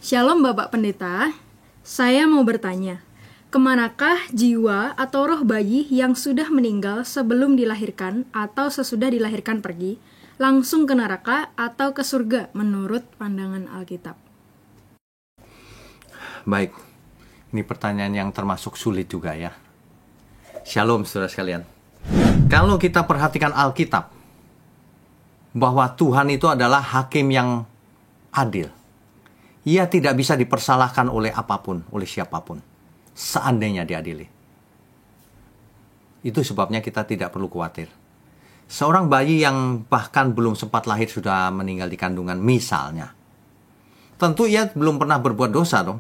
Shalom Bapak Pendeta, saya mau bertanya, kemanakah jiwa atau roh bayi yang sudah meninggal sebelum dilahirkan atau sesudah dilahirkan pergi, langsung ke neraka atau ke surga menurut pandangan Alkitab? Baik, ini pertanyaan yang termasuk sulit juga ya. Shalom saudara sekalian. Kalau kita perhatikan Alkitab, bahwa Tuhan itu adalah hakim yang adil. Ia tidak bisa dipersalahkan oleh apapun, oleh siapapun, seandainya diadili. Itu sebabnya kita tidak perlu khawatir. Seorang bayi yang bahkan belum sempat lahir sudah meninggal di kandungan misalnya, tentu ia belum pernah berbuat dosa dong.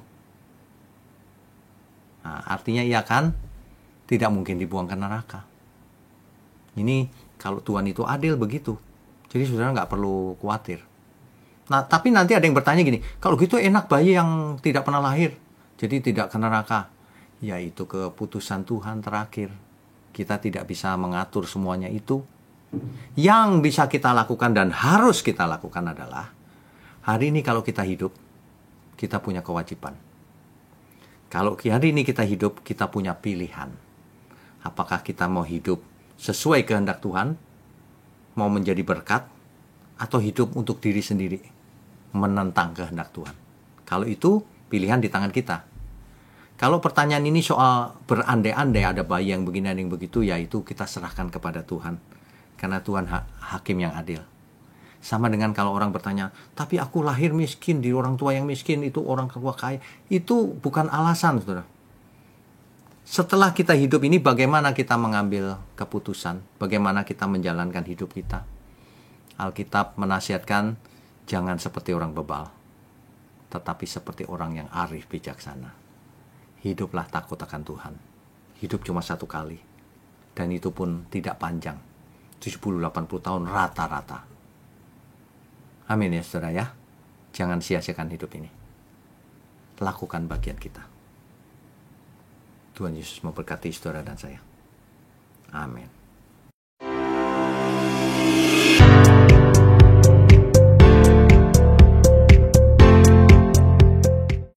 Nah, artinya ia kan tidak mungkin dibuang ke neraka. Ini kalau Tuhan itu adil begitu. Jadi saudara nggak perlu khawatir. Nah, tapi nanti ada yang bertanya gini, kalau gitu enak bayi yang tidak pernah lahir, jadi tidak ke neraka. Ya itu keputusan Tuhan terakhir. Kita tidak bisa mengatur semuanya itu. Yang bisa kita lakukan dan harus kita lakukan adalah, hari ini kalau kita hidup, kita punya kewajiban. Kalau hari ini kita hidup, kita punya pilihan. Apakah kita mau hidup sesuai kehendak Tuhan, mau menjadi berkat, atau hidup untuk diri sendiri, menentang kehendak Tuhan. Kalau itu, pilihan di tangan kita. Kalau pertanyaan ini soal berandai-andai ada bayi yang begini, ada yang begitu, ya itu kita serahkan kepada Tuhan. Karena Tuhan hakim yang adil. Sama dengan kalau orang bertanya, tapi aku lahir miskin, di orang tua yang miskin, itu orang tua kaya. Itu bukan alasan, saudara. Setelah kita hidup ini, bagaimana kita mengambil keputusan? Bagaimana kita menjalankan hidup kita? Alkitab menasihatkan, jangan seperti orang bebal, tetapi seperti orang yang arif bijaksana. Hiduplah takut akan Tuhan. Hidup cuma satu kali. Dan itu pun tidak panjang. 70-80 tahun rata-rata. Amin ya saudara ya. Jangan sia-siakan hidup ini. Lakukan bagian kita. Tuhan Yesus memberkati saudara dan saya. Amin.